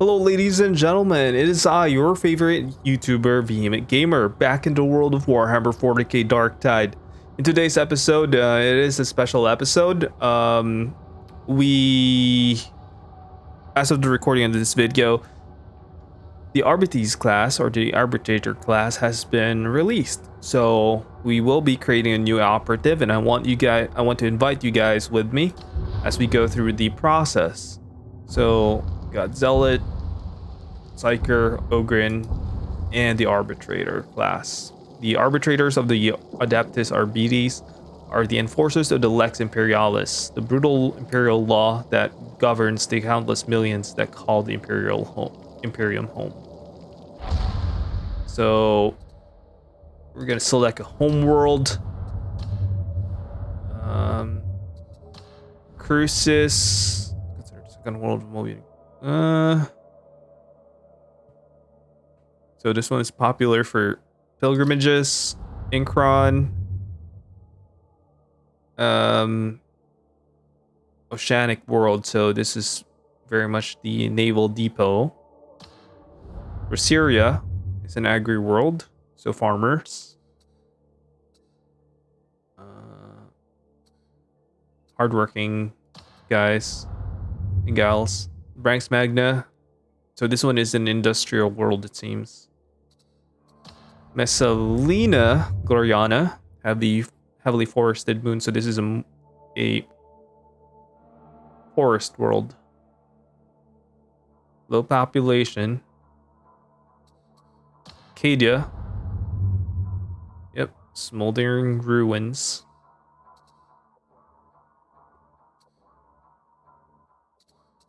Hello ladies and gentlemen, it is I, your favorite YouTuber, Vehement Gamer, back into World of Warhammer 40k Darktide. In today's episode, it is a special episode. As of the recording of this video, the Arbites class, or the Arbitrator class, has been released. So we will be creating a new operative, and I want to invite you guys with me as we go through the process. So we got Zealot, Psyker, Ogrin, and the Arbitrator class. The Arbitrators of the Adeptus Arbites are the enforcers of the Lex Imperialis, the brutal imperial law that governs the countless millions that call the Imperium home. So we're gonna select a home world. Crucis, considered second world movie. So this one is popular for pilgrimages, Incron, Oceanic world. So this is very much the naval depot. Syria is an agri world, so farmers. Hardworking guys and gals. Branks Magna. So this one is an industrial world, it seems. Messalina Gloriana have the heavily forested moon, so this is a forest world. Low population. Acadia. Yep, smoldering ruins.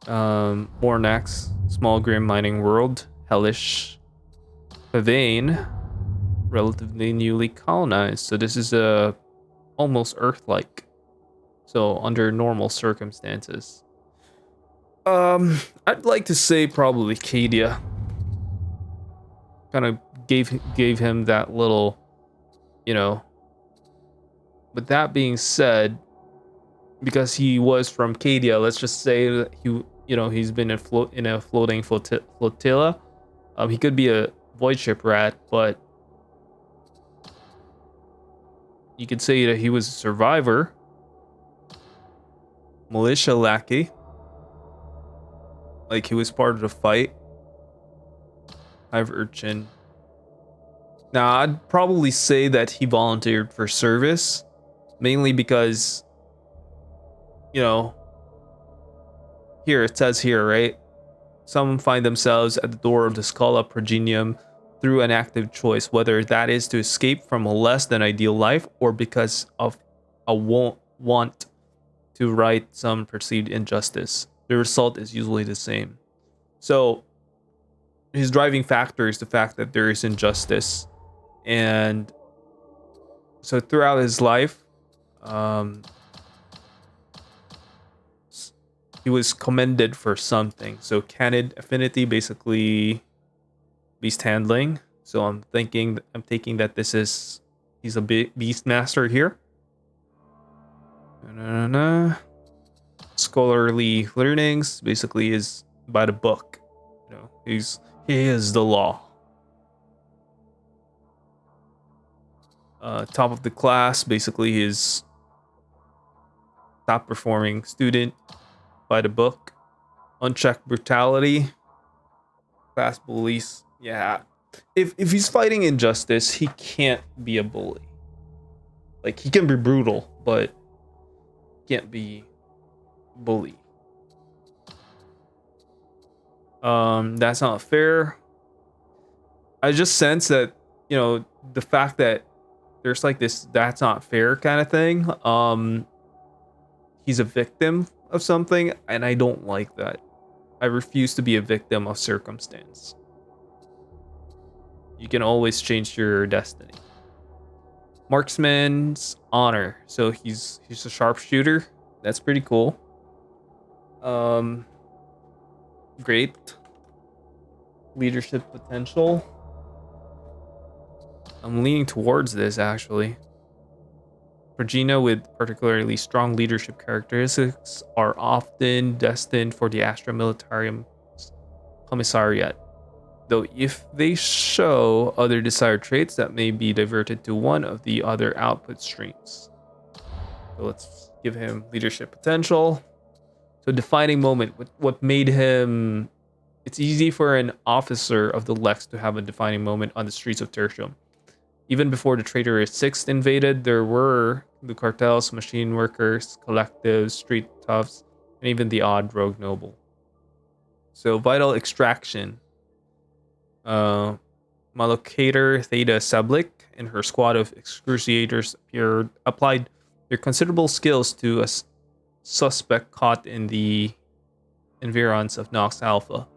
Mornax, small grim mining world. Hellish. Pavane, relatively newly colonized, so this is almost Earth-like, so under normal circumstances. I'd like to say probably Cadia. Kind of gave him that little, But that being said, because he was from Cadia, let's just say that he's been in a floating flotilla. He could be a void ship rat, but you could say that he was a survivor. Militia lackey. Like he was part of the fight. Hive urchin. Now, I'd probably say that he volunteered for service, mainly because, here it says here, right? Some find themselves at the door of the Scala Progenium through an active choice, whether that is to escape from a less than ideal life or because of a want to right some perceived injustice. The result is usually the same. So his driving factor is the fact that there is injustice. And so throughout his life, he was commended for something. So Canid affinity, basically beast handling. So I'm taking that he's a beast master here. Scholarly learnings basically is by the book. He is the law. Top of the class, basically his top performing student by the book. Unchecked brutality. Class bullies. Yeah. If he's fighting injustice, he can't be a bully. Like, he can be brutal, but can't be bully. That's not fair. I just sense that, the fact that there's like this that's not fair kind of thing. He's a victim of something, and I don't like that. I refuse to be a victim of circumstance. You can always change your destiny. Marksman's honor. So he's a sharpshooter. That's pretty cool. Great leadership potential. I'm leaning towards this, actually. Regina with particularly strong leadership characteristics are often destined for the Astra Militarium commissariat. Though if they show other desired traits, that may be diverted to one of the other output streams. So let's give him leadership potential. So defining moment, what made him... It's easy for an officer of the Lex to have a defining moment on the streets of Tertium. Even before the Traitor 6 invaded, there were the cartels, machine workers, collectives, street toughs, and even the odd rogue noble. So vital extraction. Malocator Theta Sablik and her squad of excruciators applied their considerable skills to a suspect caught in the environs of Nox Alpha.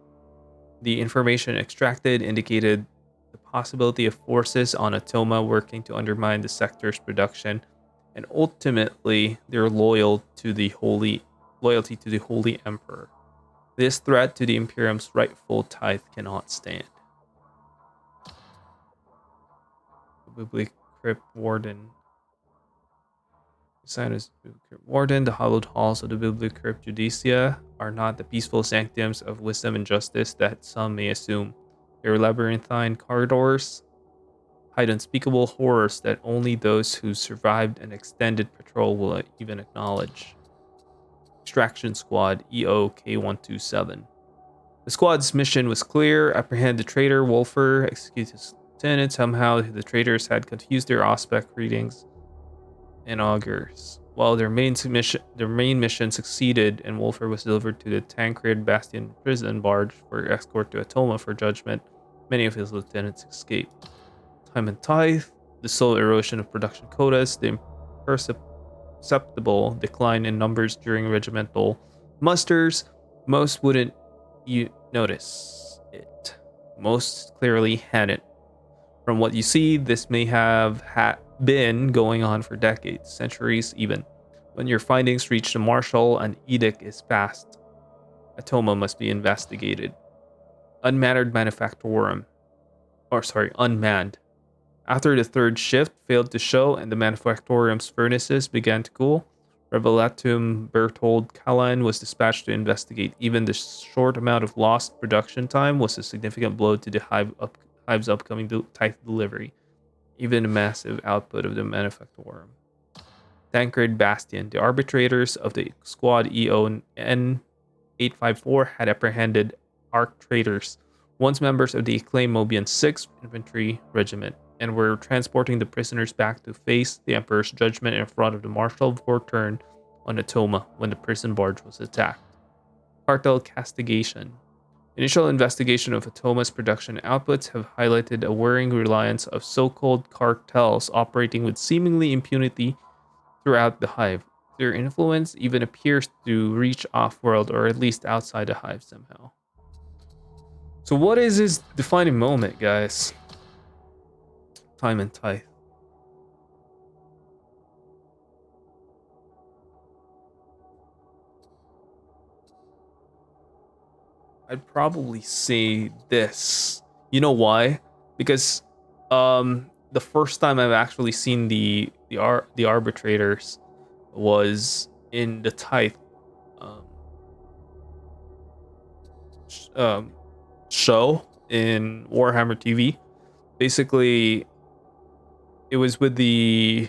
The information extracted indicated the possibility of forces on Atoma working to undermine the sector's production, and ultimately their loyalty to the Holy Emperor. This threat to the Imperium's rightful tithe cannot stand. Biblicrypt Warden. Assigned as Biblicrypt Warden, the hallowed halls of the Biblicrypt Judicia are not the peaceful sanctums of wisdom and justice that some may assume. They are labyrinthine corridors, hide unspeakable horrors that only those who survived an extended patrol will even acknowledge. Extraction Squad EOK-127. The squad's mission was clear: apprehend the traitor Wolfer, execute his lieutenant. Somehow the traitors had confused their aspect readings and augurs. While their main mission succeeded and Wolfer was delivered to the Tancred Bastion prison barge for escort to Atoma for judgment, many of his lieutenants escaped. Time and tithe, the slow erosion of production quotas, the imperceptible decline in numbers during regimental musters. Most wouldn't notice it. Most clearly hadn't. From what you see, this may have been going on for decades, centuries even. When your findings reach the Marshal, an edict is passed. Atoma must be investigated. Unmanned. After the third shift failed to show and the manufactorium's furnaces began to cool, Revelatum Berthold Kallan was dispatched to investigate. Even the short amount of lost production time was a significant blow to the hive's upcoming tithe delivery, even the massive output of the manufactorium. Tancred Bastion, the arbitrators of the squad EON-854 had apprehended arc traitors, once members of the acclaimed Mobian 6th Infantry Regiment, and were transporting the prisoners back to face the Emperor's judgment in front of the Marshal before turn on Atoma when the prison barge was attacked. Cartel castigation. Initial investigation of Atoma's production outputs have highlighted a worrying reliance of so-called cartels operating with seemingly impunity throughout the hive. Their influence even appears to reach off-world, or at least outside the hive somehow. So what is his defining moment, guys? Time and tithe. I'd probably say this. You know why? Because the first time I've actually seen the arbitrators was in the tithe show in Warhammer TV. Basically, it was with the...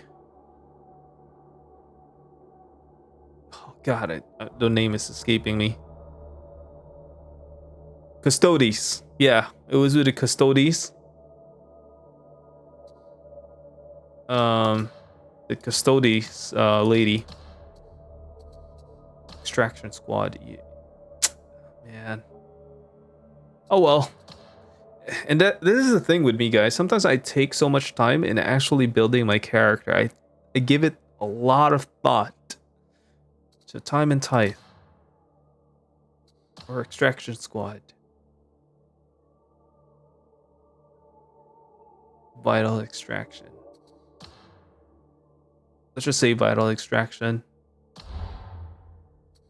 Oh god, the name is escaping me. Custodes. Yeah, it was with the Custodes. The Custodes lady. Extraction Squad. Yeah. Man. Oh well. And this is the thing with me, guys. Sometimes I take so much time in actually building my character. I give it a lot of thought. So time and tithe. Or Extraction Squad. Vital extraction. Let's just say vital extraction.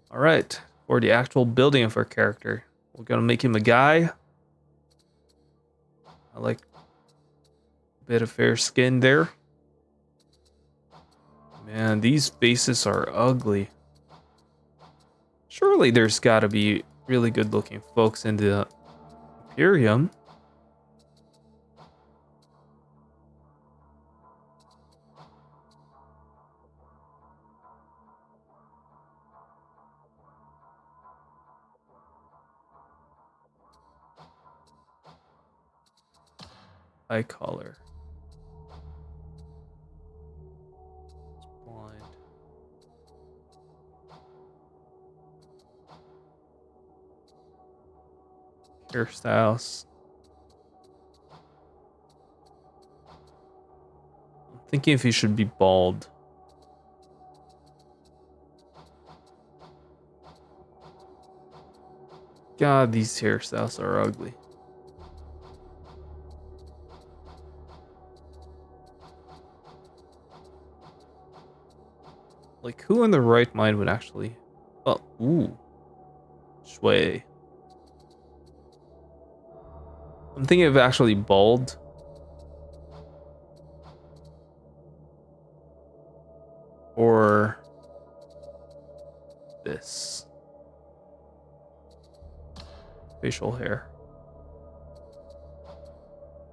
Alright. For the actual building of our character. We're gonna make him a guy. I like a bit of fair skin there. Man, these faces are ugly. Surely there's gotta be really good looking folks in the Imperium. Eye color. Blind. Hairstyles. I'm thinking if he should be bald. God, these hairstyles are ugly. Like, who in the right mind would actually... Oh, ooh. Shui. I'm thinking of actually bald. Or... this. Facial hair.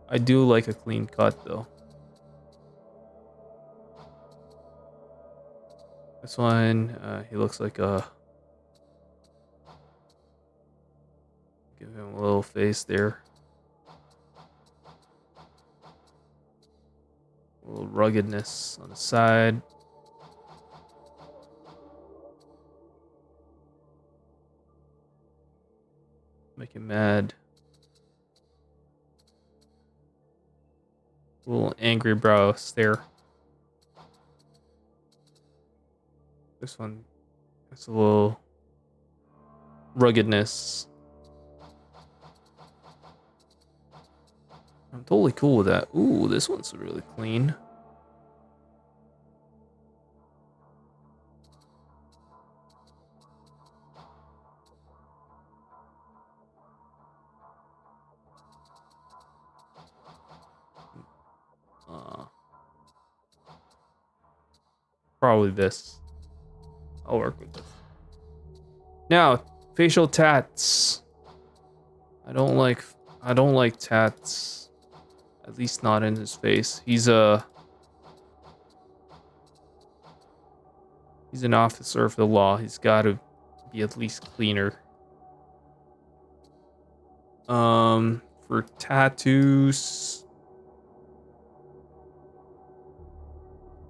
I do like a clean cut, though. This one, he looks like a... Give him a little face there. A little ruggedness on the side. Make him mad. A little angry brow stare. This one, it's a little ruggedness. I'm totally cool with that. Ooh, this one's really clean. Probably this. I'll work with this. Now, facial tats. I don't like tats. At least not in his face. He's an officer of the law. He's got to be at least cleaner. For tattoos.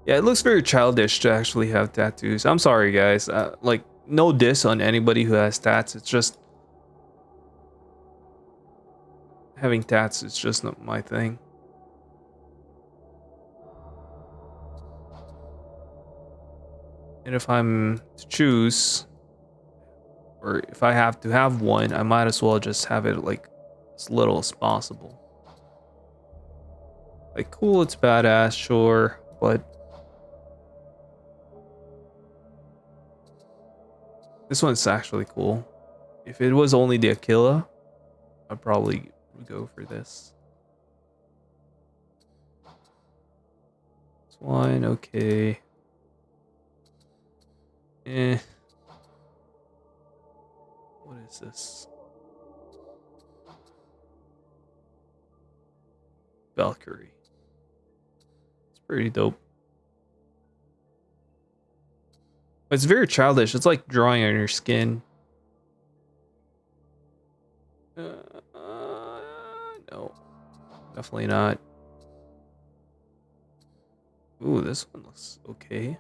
Yeah, it looks very childish to actually have tattoos. I'm sorry, guys. Like, no diss on anybody who has tats. It's just having tats is just not my thing. And if I'm to choose, or if I have to have one, I might as well just have it like as little as possible. Like, cool, it's badass, sure, but this one's actually cool. If it was only the Aquila, I'd probably go for this. This one, okay. Eh. What is this? Valkyrie. It's pretty dope. It's very childish. It's like drawing on your skin. No. Definitely not. Ooh, this one looks okay.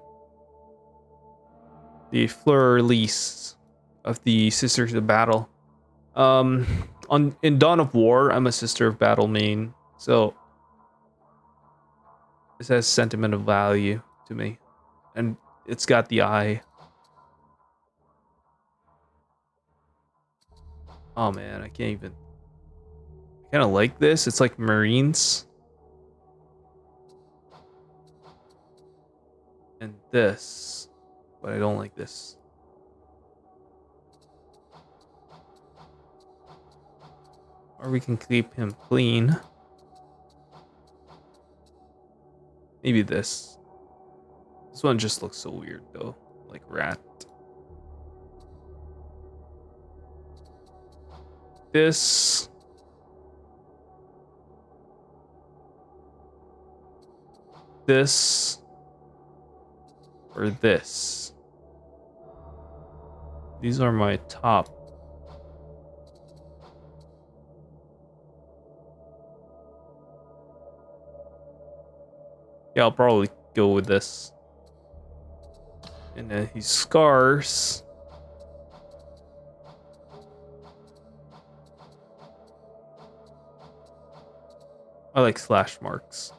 The fleur-de-lis of the Sisters of Battle. In Dawn of War, I'm a Sister of Battle main, so this has sentimental value to me, and it's got the eye. Oh man, I can't even. I kind of like this. It's like Marines, and this, but I don't like this. Or we can keep him clean. Maybe this. This one just looks so weird though, like rat. This. this or this. These are my top. Yeah, I'll probably go with this. And then his scars. I like slash marks.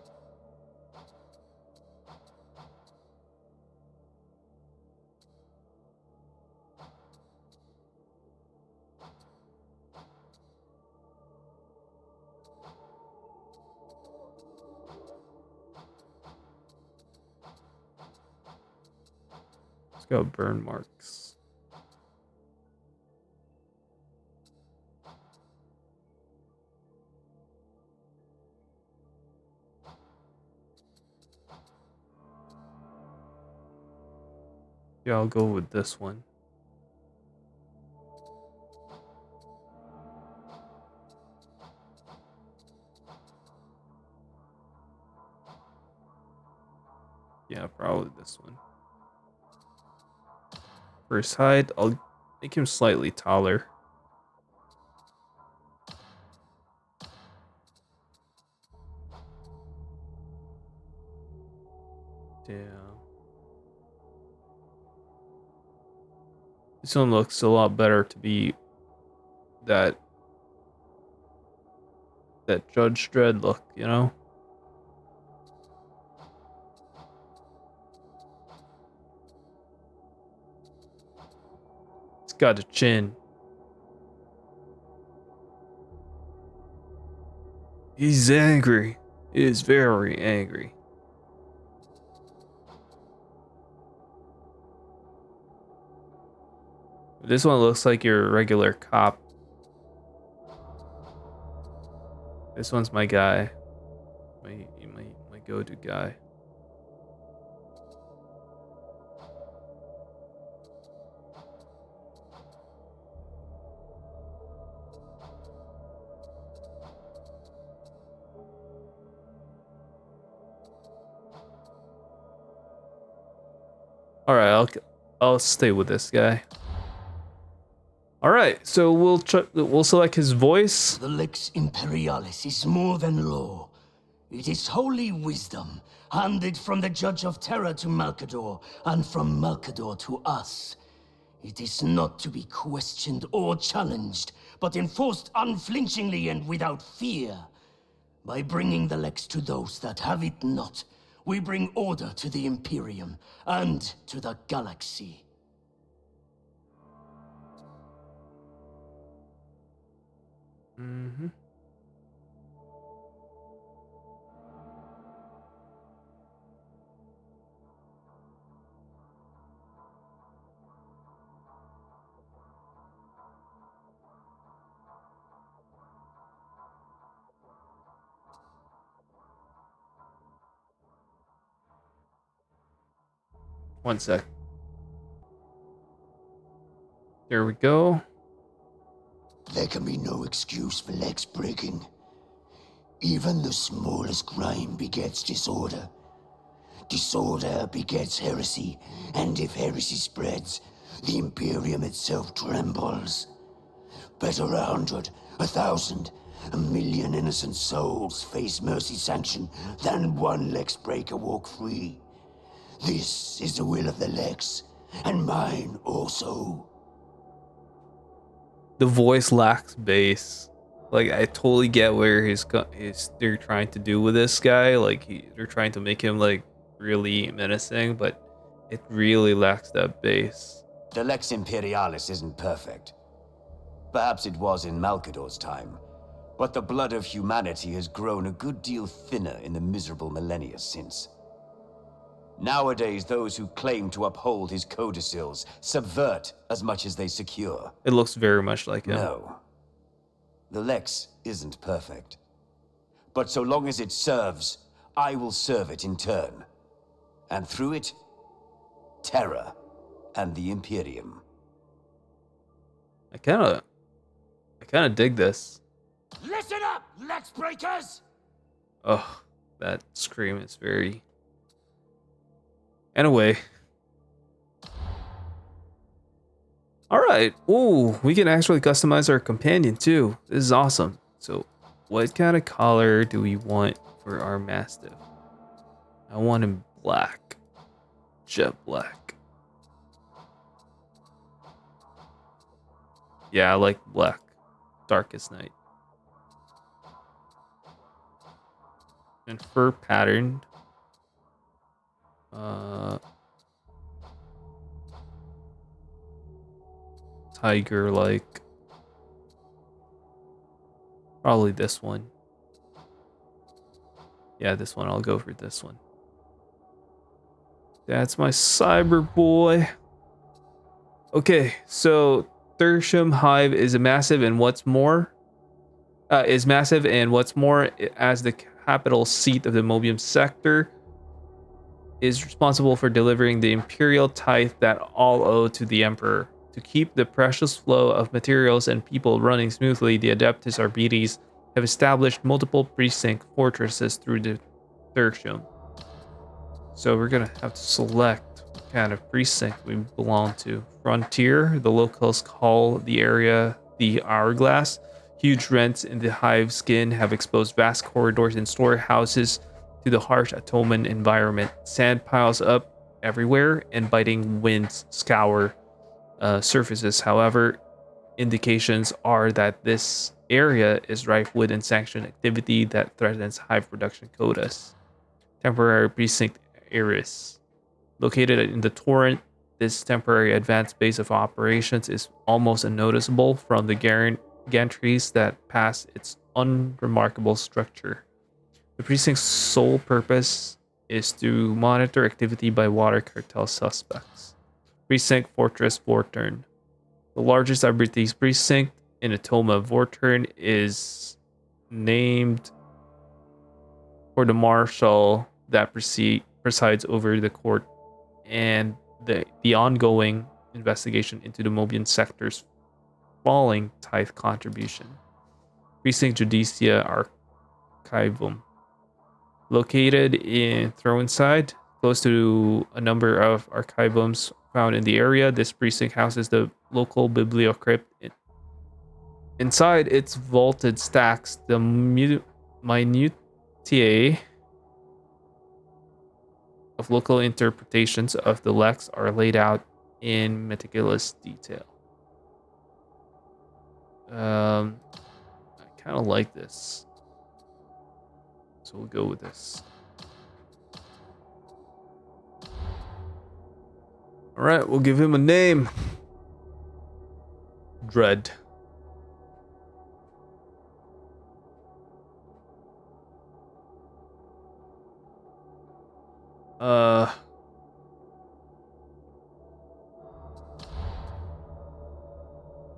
Let's go burn marks. Yeah, I'll go with this one. Yeah, probably this one. For his height, I'll make him slightly taller. Damn. This one looks a lot better to be that Judge Dredd look, you know? It's got a chin. He's angry. He is very angry. This one looks like your regular cop. This one's my guy. My go-to guy. All right, I'll stay with this guy. All right, so we'll select his voice. The Lex Imperialis is more than law. It is holy wisdom, handed from the Judge of Terra to Malkador, and from Malkador to us. It is not to be questioned or challenged, but enforced unflinchingly and without fear. By bringing the Lex to those that have it not, we bring order to the Imperium, and to the galaxy. Mm-hmm. One sec. There we go. There can be no excuse for Lex breaking. Even the smallest crime begets disorder. Disorder begets heresy, and if heresy spreads, the Imperium itself trembles. Better 100, 1,000, 1,000,000 innocent souls face mercy sanction than one Lex breaker walk free. This is the will of the Lex, and mine also. The voice lacks bass. Like I totally get where they're trying to do with this guy. Like they're trying to make him like really menacing, but it really lacks that bass. The Lex Imperialis isn't perfect. Perhaps it was in Malkador's time, but the blood of humanity has grown a good deal thinner in the miserable millennia since. Nowadays, those who claim to uphold his codicils subvert as much as they secure. It looks very much like him. No. The Lex isn't perfect. But so long as it serves, I will serve it in turn. And through it, Terra and the Imperium. I kind of dig this. Listen up, Lex breakers! Oh, that scream is very Anyway. Alright. Ooh, we can actually customize our companion too. This is awesome. So, what kind of color do we want for our Mastiff? I want him black. Jet black. Yeah, I like black. Darkest night. And fur pattern. Tiger like. Probably this one. Yeah, this one. I'll go for this one. That's my cyber boy. Okay, so Tertium Hive is massive, and what's more, as the capital seat of the Mobium sector, is responsible for delivering the imperial tithe that all owe to the Emperor. To keep the precious flow of materials and people running smoothly, the Adeptus Arbites have established multiple precinct fortresses through the Tertium. So we're gonna have to select what kind of precinct we belong to. Frontier, the locals call the area the Hourglass. Huge rents in the hive skin have exposed vast corridors and storehouses to the harsh Atoman environment. Sand piles up everywhere and biting winds scour surfaces. However, indications are that this area is rife with unsanctioned activity that threatens hive production quotas. Temporary precinct Eris. Located in the Torrent, this temporary advanced base of operations is almost unnoticeable from the gantries that pass its unremarkable structure. The precinct's sole purpose is to monitor activity by water cartel suspects. Precinct Fortress Vortern. The largest Arbites precinct in Atoma. Vortern is named for the marshal that presides over the court and the ongoing investigation into the Mobian sector's falling tithe contribution. Precinct Judicia Archivum. Located in Throneside, close to a number of archivums found in the area, this precinct houses the local bibliocrypt. Inside its vaulted stacks, the minutiae of local interpretations of the Lex are laid out in meticulous detail. I kind of like this, so we'll go with this. All right, we'll give him a name. Dredd.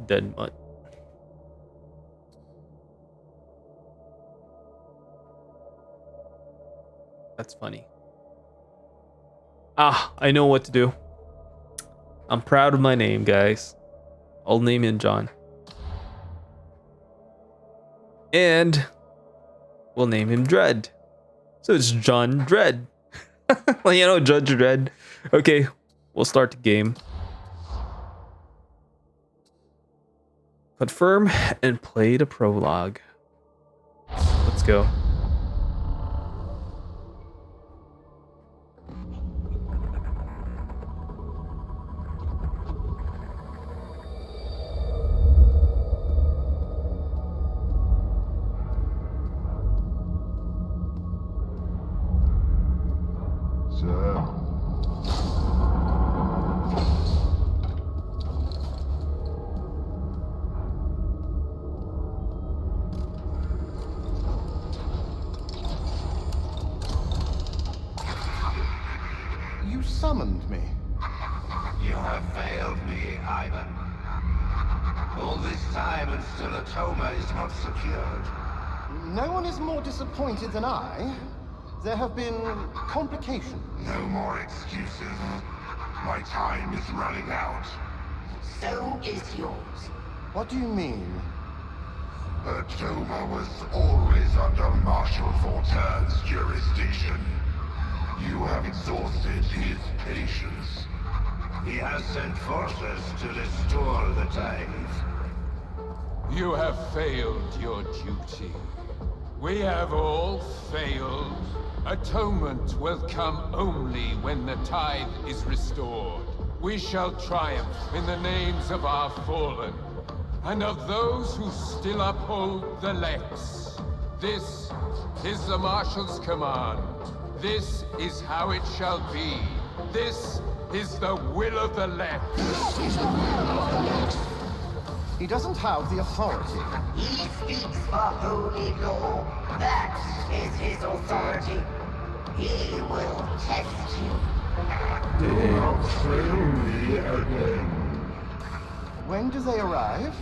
Dead mutt. That's funny. I know what to do. I'm proud of my name, guys. I'll name him John. And we'll name him Dredd. So it's John Dredd. Well, you know, Judge Dredd. Okay, we'll start the game. Confirm and play the prologue. Let's go. You summoned me. You have failed me, Ivan. All this time and still Atoma is not secured. No one is more disappointed than I. There have been complications. No more excuses. My time is running out. So is yours. What do you mean? Atoma was always under Marshal Vortern's jurisdiction. You have exhausted his patience. He has sent forces to restore the tithe. You have failed your duty. We have all failed. Atonement will come only when the tithe is restored. We shall triumph in the names of our fallen, and of those who still uphold the Lex. This is the Marshal's command. This is how it shall be. This is the will of the Lex. He doesn't have the authority. He speaks for holy law. That is his authority. He will test you. You have failed me again. When do they arrive?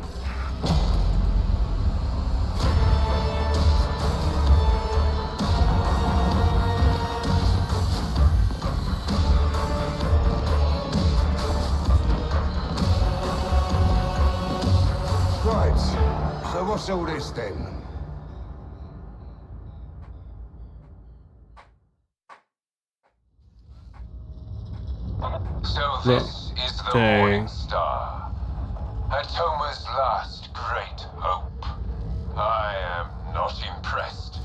Right. So what's all this then? So this is the Morning Star. Atoma's last great hope. I am not impressed.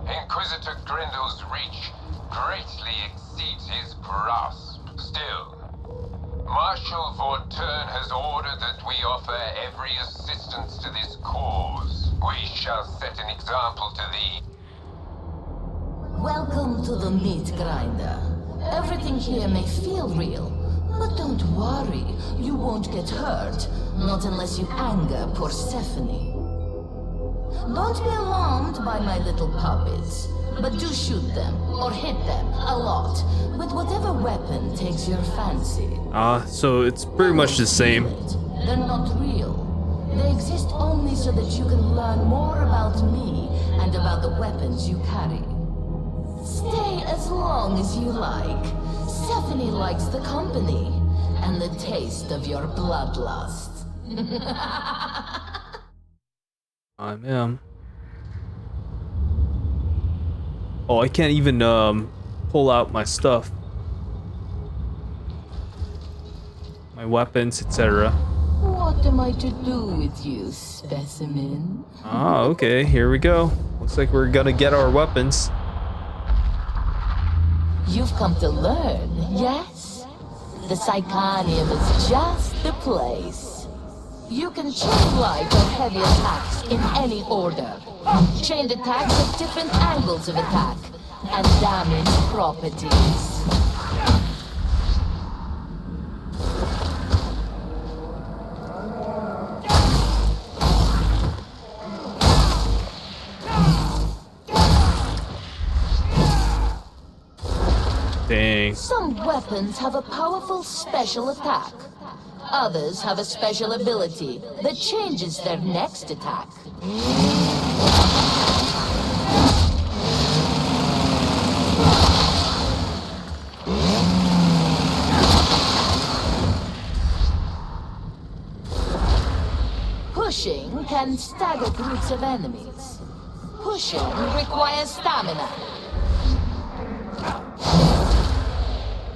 Inquisitor Grendel's reach greatly exceeds his grasp. Still, Marshal Vorturn has ordered that we offer every assistance to this cause. We shall set an example to thee. Welcome to the meat grinder. Everything here may feel real, but don't worry, you won't get hurt. Not unless you anger Persephone. Don't be alarmed by my little puppets, but do shoot them, or hit them, a lot, with whatever weapon takes your fancy. So it's pretty much the same. They're not real. They exist only so that you can learn more about me and about the weapons you carry. Stay as long as you like. Stephanie likes the company and the taste of your bloodlust. I'm him. Oh, I can't even pull out my stuff. My weapons, etc. What am I to do with you, specimen? Ah, okay, here we go. Looks like we're gonna get our weapons. You've come to learn, yes? The Psychonium is just the place. You can chain light or heavy attacks in any order. Chained attacks have different angles of attack and damage properties. Dang. Some weapons have a powerful special attack. Others have a special ability that changes their next attack. Pushing can stagger groups of enemies. Pushing requires stamina.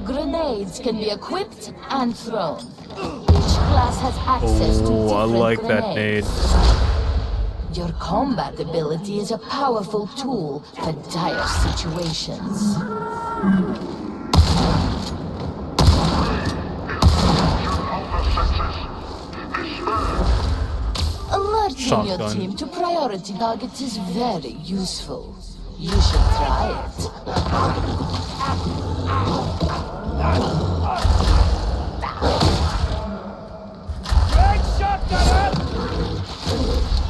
Grenades can be equipped and thrown. Each class has access to different I like grenades. that nade. Your combat ability is a powerful tool for dire situations. Alerting your Shotgun. team to priority targets is very useful. You should try it.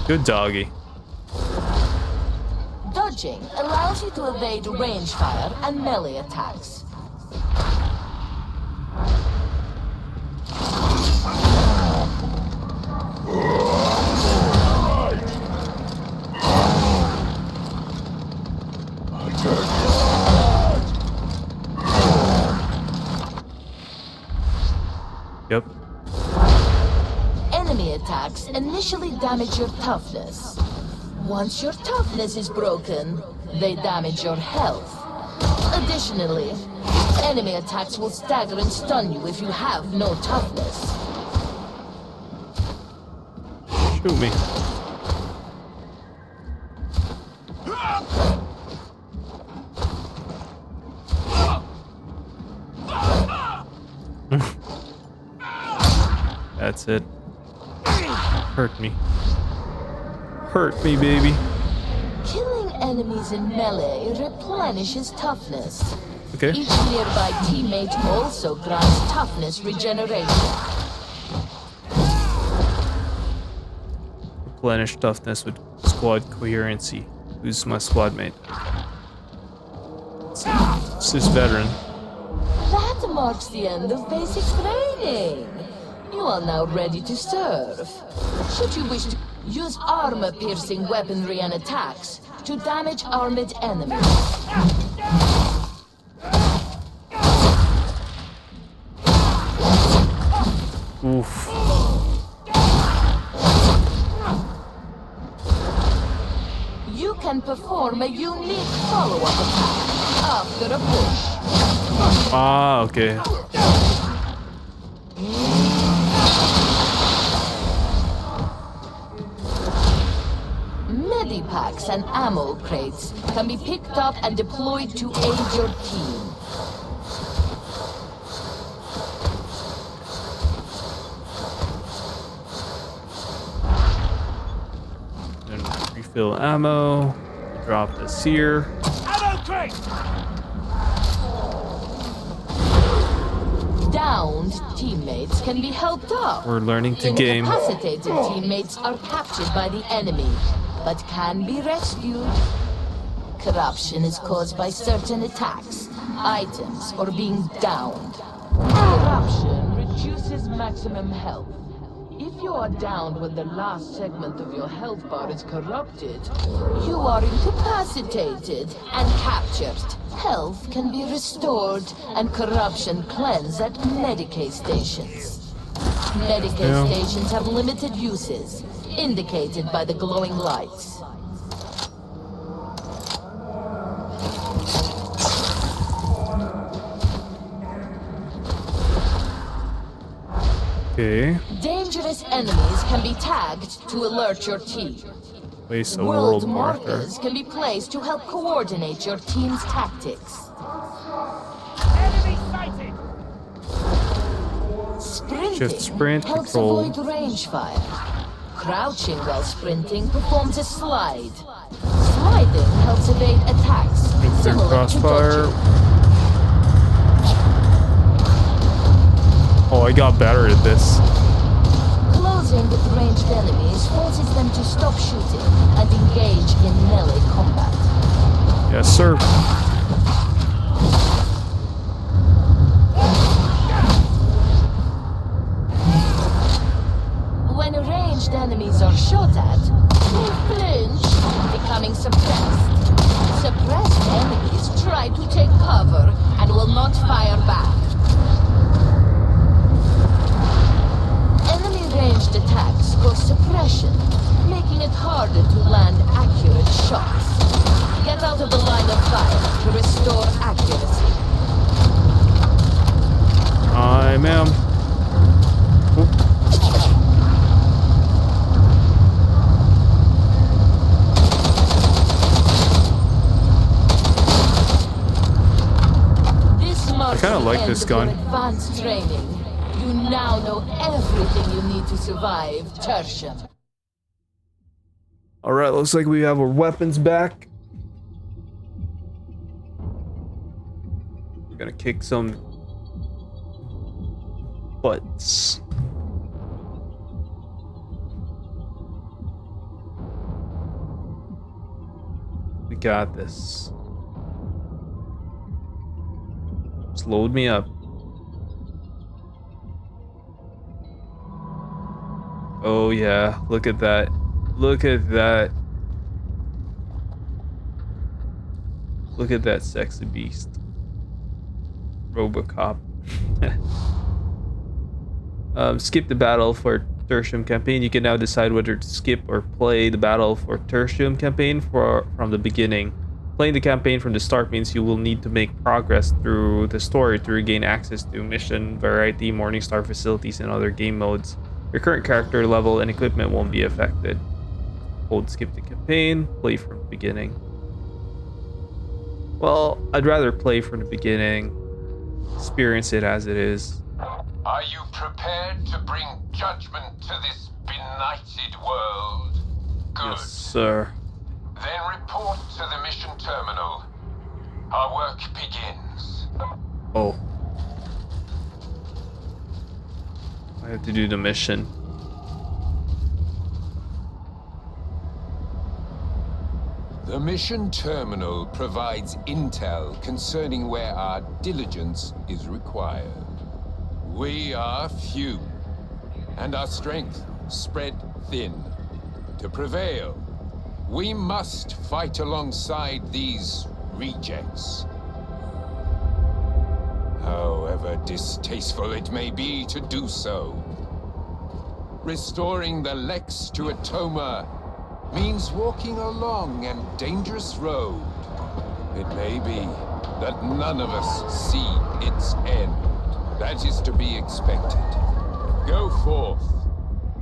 Good doggy. Dodging allows you to evade range fire and melee attacks. Yep. Enemy attacks initially damage your toughness. Once your toughness is broken, they damage your health. Additionally, enemy attacks will stagger and stun you if you have no toughness. Shoot me. That's it. Hurt me. Hurt me, baby. Killing enemies in melee replenishes toughness. Okay. Each nearby teammate also grants toughness regeneration. Replenish toughness with squad coherency. Who's my squad mate? It's this veteran. That marks the end of basic training. You are now ready to serve. Should you wish to use armor-piercing weaponry and attacks to damage armored enemies. Oof. You can perform a unique follow-up attack after a push. Ah, okay. Medipacks and ammo crates can be picked up and deployed to aid your team. Then refill ammo. Drop this here. Ammo crate! Downed teammates can be helped up. We're learning to game. Incapacitated teammates are captured by the enemy, but can be rescued. Corruption is caused by certain attacks, items, or being downed. Corruption reduces maximum health. If you are downed when the last segment of your health bar is corrupted, you are incapacitated and captured. Health can be restored and corruption cleansed at Medicaid stations. Medicaid stations have limited uses, indicated by the glowing lights. Okay. Dangerous enemies can be tagged to alert your team. Place a World world marker. markers can be placed to help coordinate your team's tactics. Enemy sighted! Sprinting Shift sprint, helps control. avoid range fire. Crouching while sprinting performs a slide. Sliding helps evade attacks, similar to Crossfire. dodging. Oh, I got better at this. Closing with ranged enemies forces them to stop shooting and engage in melee combat. Yes, sir. When ranged enemies are shot at, they flinch, becoming suppressed. Suppressed enemies try to take cover and will not fire back. Enemy ranged attacks cause suppression, making it harder to land accurate shots. Get out of the line of fire to restore accuracy. I am. I kinda like this gun. Advanced training. You now know everything you need to survive Tertium. Alright, looks like we have our weapons back. We're gonna kick some butts. We got this. Just load me up. Oh yeah, look at that. Look at that. Look at that sexy beast. Robocop. Skip the battle for Tertium campaign. You can now decide whether to skip or play the battle for Tertium campaign from the beginning. Playing the campaign from the start means you will need to make progress through the story to regain access to mission, variety, Morningstar facilities, and other game modes. Your current character level and equipment won't be affected. Hold skip the campaign, play from the beginning. Well, I'd rather play from the beginning, experience it as it is. Are you prepared to bring judgment to this benighted world? Good. Yes, sir. Then report to the mission terminal. Our work begins. Oh. I have to do the mission. The mission terminal provides intel concerning where our diligence is required. We are few, and our strength spread thin. To prevail, we must fight alongside these rejects. However distasteful it may be to do so. Restoring the Lex to Atoma means walking a long and dangerous road. It may be that none of us see its end. That is to be expected. Go forth.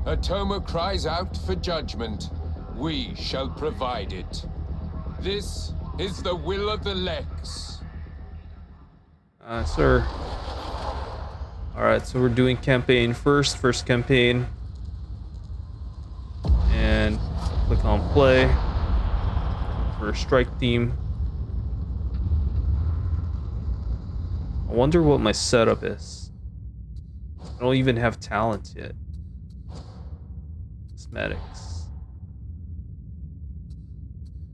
Atoma cries out for judgment. We shall provide it. This is the will of the Lex. Sir. Alright, so we're doing campaign first campaign. And click on play for a strike team. I wonder what my setup is. I don't even have talent yet. Cosmetics.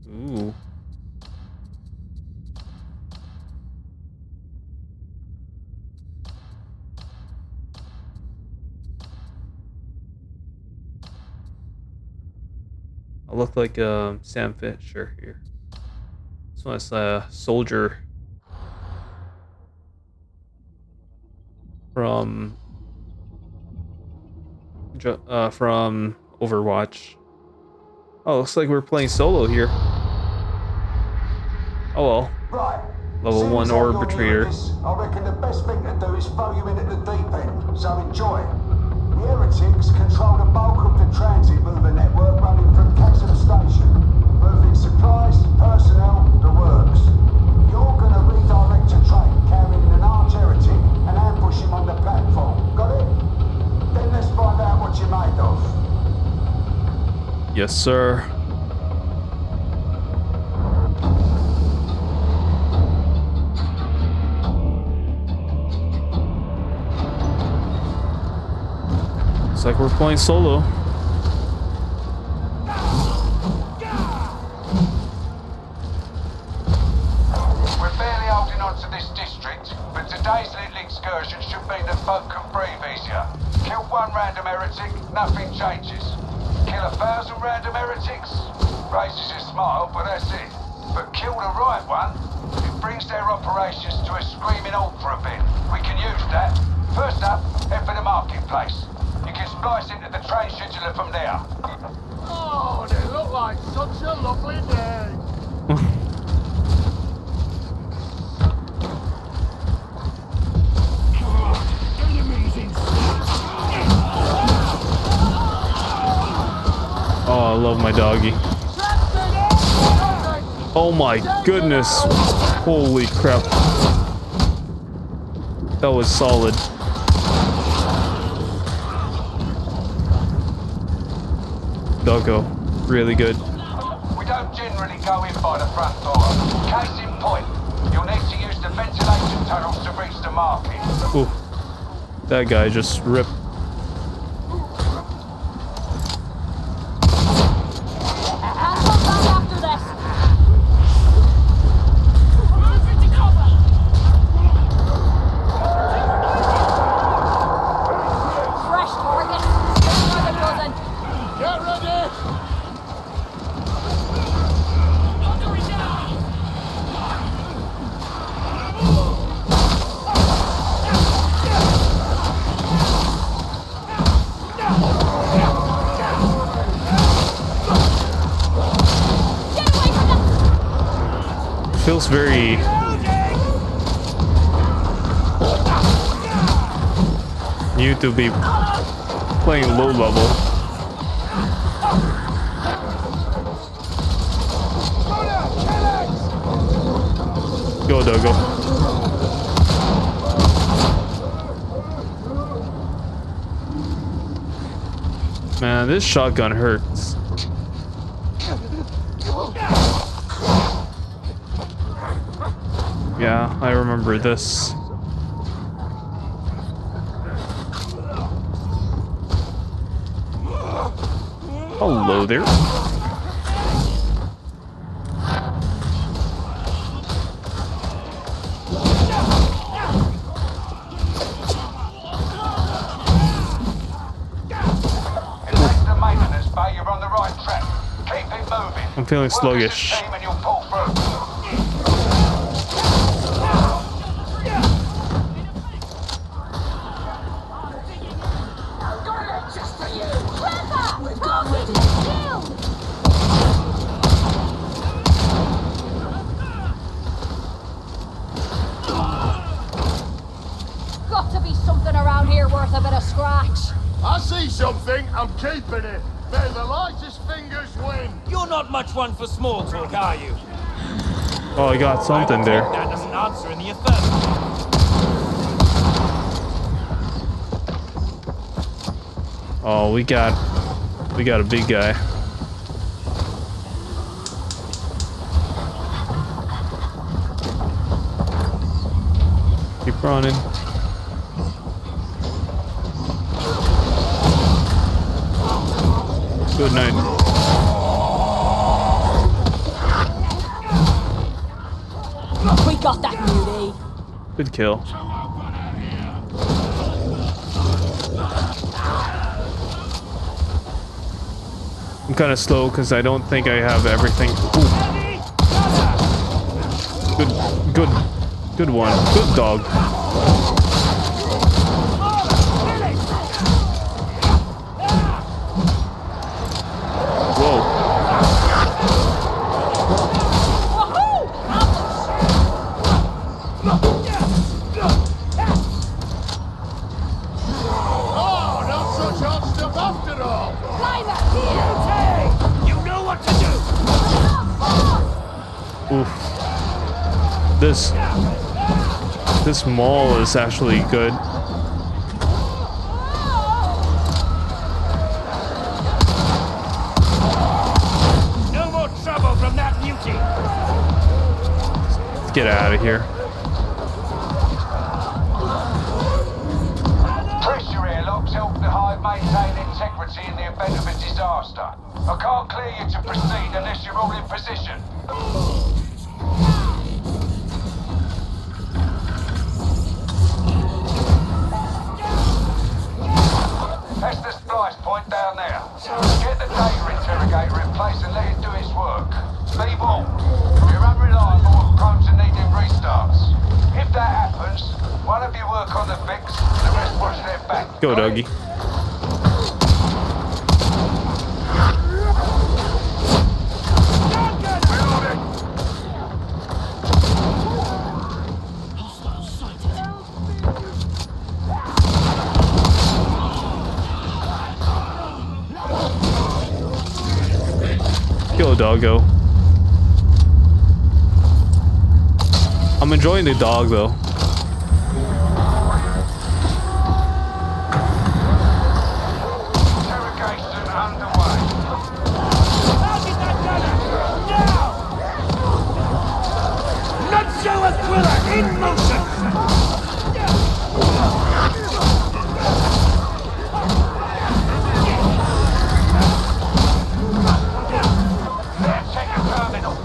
Ooh. I look like Sam Fisher here. This one's a soldier from Overwatch. Oh, looks like we're playing solo here. Oh well. Right. Level 1 arbitrator. I reckon the best thing to do is throw you in at the deep end, so enjoy it. The heretics control the bulk of the transit mover network running from Castle Station, moving supplies, personnel, the works. You're gonna redirect a train carrying an armed heretic and ambush him on the platform. Got it? Then let's find out what you're made of. Yes, sir. Looks like we're playing solo. We're barely holding on to this district, but today's little excursion should mean that folk can breathe easier. Kill one random heretic, nothing changes. Kill 1,000 random heretics, raises your smile, but that's it. But kill the right one, it brings their operations to a screaming halt for a bit. We can use that. First up, head for the marketplace. You can splice into the train scheduler from there. Oh, they look like such a lovely day. Oh, I love my doggy. Oh my goodness. Holy crap. That was solid. Doggo. Really good. We don't generally go in by the front door. Case in point, you'll need to use the ventilation tunnels to reach the market. Ooh. That guy just ripped. feels very new to be playing low level. Go, Doggo. Man, this shotgun hurts. Yeah, I remember this. Hello there. I'm feeling sluggish. Got to be something around here worth a bit of scratch. I see something, I'm keeping it. May the lightest fingers win. You're not much one for small talk, are you? Oh, I got something there. That doesn't answer in the affirmative. Oh, we got a big guy. Keep running. Good night. We got that beauty. Good kill. I'm kind of slow because I don't think I have everything. Ooh. Good one. Good dog. Whoa. Oh, not such hot stuff after all. Climber, here! You know what to do! Oof. This mall is actually good. No more trouble from that beauty! Let's get out of here. Pressure airlocks help the hive maintain integrity in the event of a disaster. I can't clear you to proceed unless you're all in position. That's the splice point down there. Get the data interrogator in place and let it do its work. Be warned, you're unreliable and prone to needing restarts. If that happens, one of you work on the fix, the rest watch their back. Go, doggy. Go, doggo. I'm enjoying the dog though. Interrogation underway. Not show us thriller in motion! Check your terminal.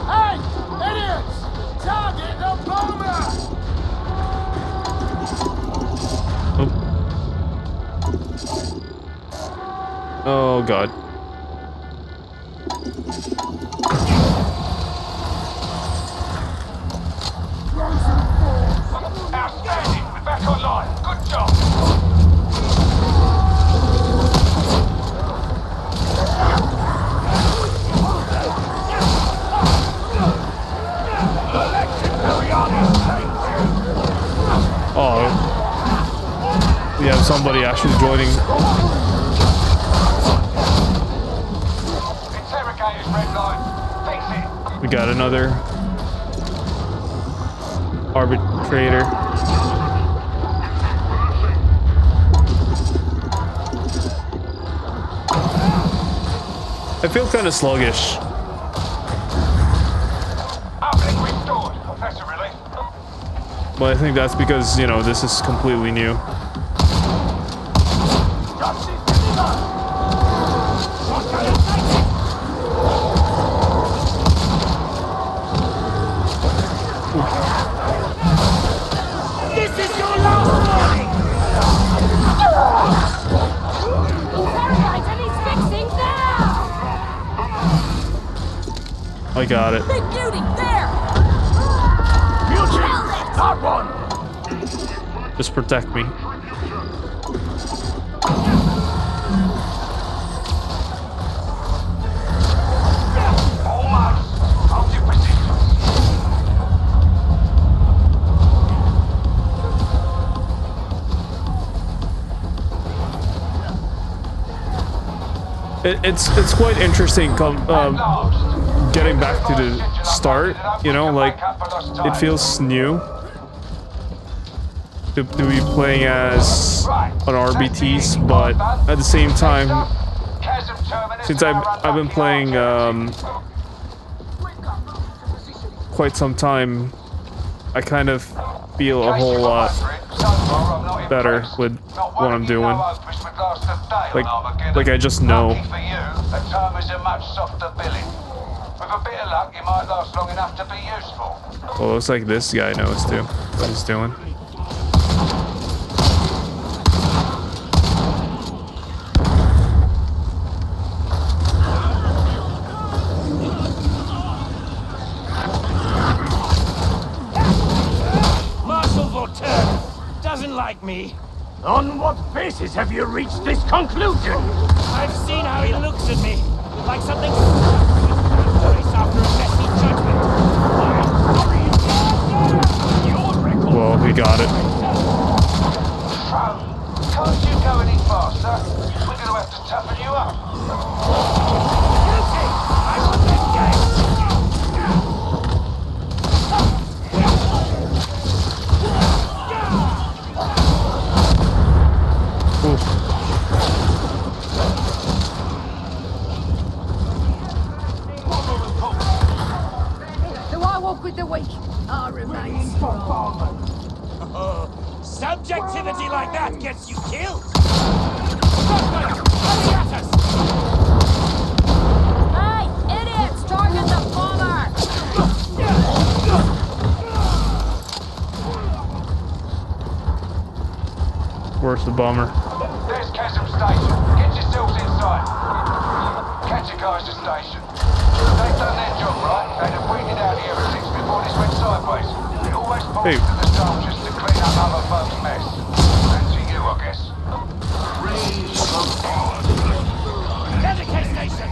Hey, idiots! Target the bomber! Oh god. Outstanding! We're back online. Good job. Oh, we have somebody actually joining. Interrogators, red line. Fix it. We got another arbitrator. I feel kind of sluggish. Uplink restored. Professor release. But I think that's because, you know, this is completely new. This is your last warning! Alright, and he's fixing now! I got it. Big beauty, there! Not one! Just protect me. It's quite interesting getting back to the start, you know, like it feels new to be playing as an Arbites, but at the same time, since I've been playing quite some time, I kind of feel a whole lot better with what I'm doing. Like I just know. With a bit of luck, you might last long enough to be useful. Well, looks like this guy knows too what he's doing. Marshal Voltaire doesn't like me. On what basis have you reached this conclusion? I've seen how he looks at me, like something after a messy judgment. Well, we got it. Can't you go any faster? We're going to have to toughen you up. Guilty! I want this game! Oof. Do I walk with the weak? I remain strong. Subjectivity like that gets you killed! Hey, idiots! Target the bomber! Where's the bomber? There's Chasm Station. Get yourselves inside. Catch your guys to station. They've done their job, right? They'd have weeded out the heretics before this went sideways. It always falls to the soldiers to clean up other folks' mess. And to you, I guess. Dedicate station!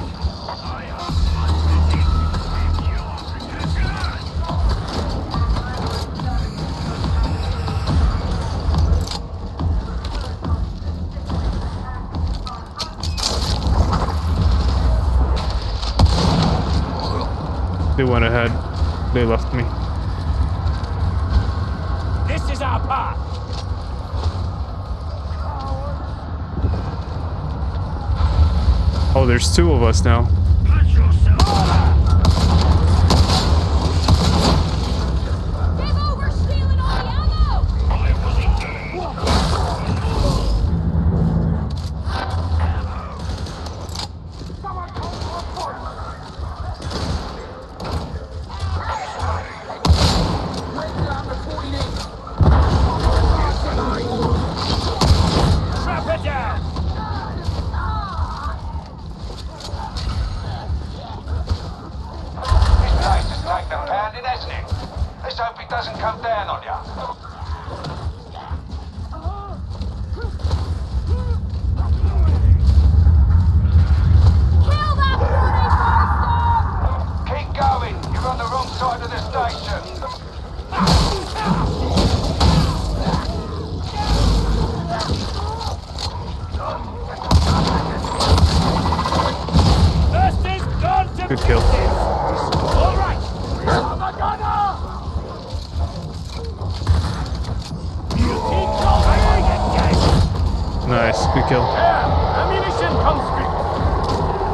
They went ahead. They left me. This is our path! Oh, there's two of us now. Give over stealing all the ammo! Trap it down! kill. All right. Nice, good kill. Ammunition conscript.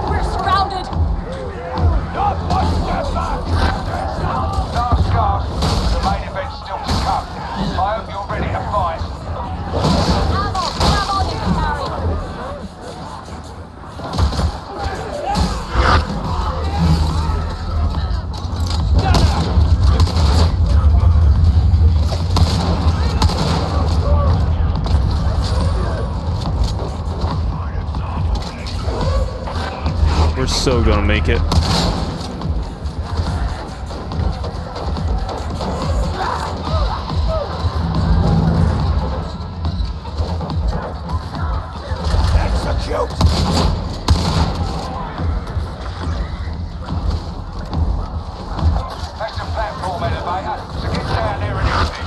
We're surrounded. Last gasp. The main event's still to come. I hope you're ready to fight. Ammo. Grab all you can carry. We're so gonna make it. Execute. That's a platform elevator, so get down there and use it.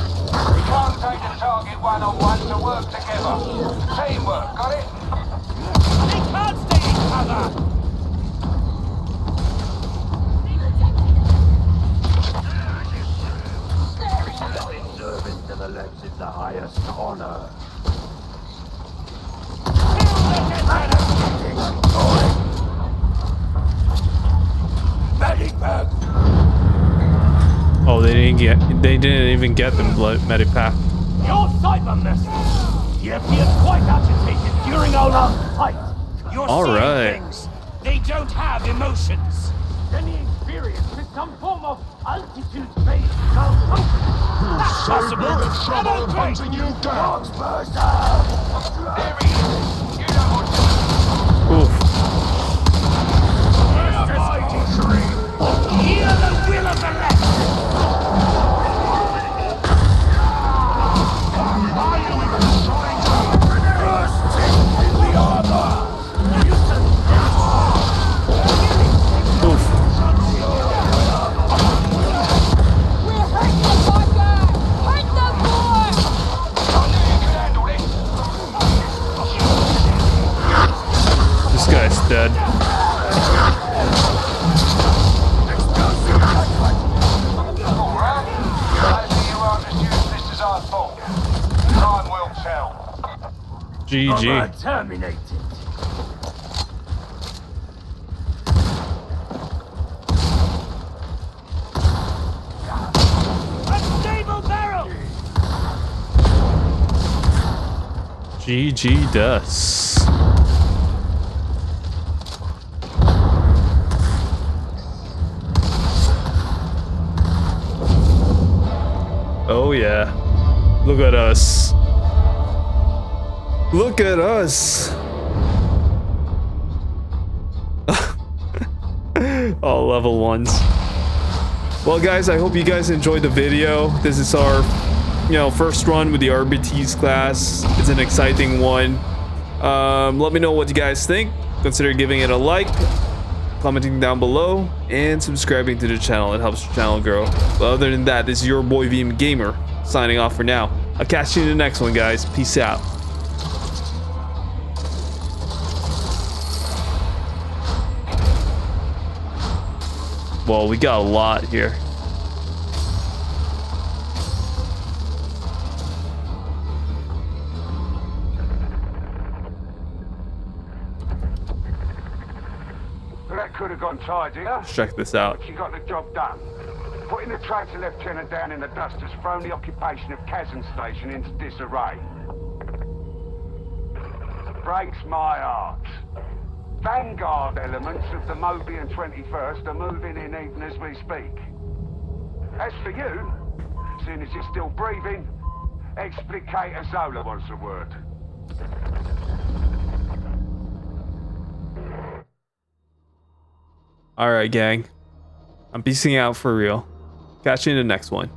We can't take the target one-on-one, so work together. Teamwork, got it? They can't stay in cover. Serving to the left is the highest honor. Medic bag. Oh, they didn't even get the blood medic pack. Your cyber message. You appeared quite agitated during our last fight. You're All seeing right. things. They don't have emotions. Any experience with some form of altitude-based malfunction. That's possible. Trouble hunting you down. There he is. You know what to do. Oof. Hear the will of the left. Oof. We're hurting the Parker. Hurt them more. I knew you could handle this. This guy's dead. All right. Maybe you won't assume this is our fault. Time will tell. GG. Terminated. Unstable barrel. GG dust. Oh yeah. Look at us. Look at us. All level 1s. Well guys, I hope you guys enjoyed the video. This is our first run with the Arbites class. It's an exciting one. Let me know what you guys think. Consider giving it a like, commenting down below, and subscribing to the channel. It helps the channel grow. But other than that, this is your boy VM Gamer signing off for now. I'll catch you in the next one, guys. Peace out. Well, we got a lot here. That could have gone tidier. Let's check this out. But you got the job done. Putting the traitor lieutenant down in the dust has thrown the occupation of Kazan Station into disarray. Breaks my heart. Vanguard elements of the Mobian 21st are moving in even as we speak. As for you, seeing as you're still breathing, Explicator Zola wants a word. Alright, gang. I'm peacing out for real. Catch you in the next one.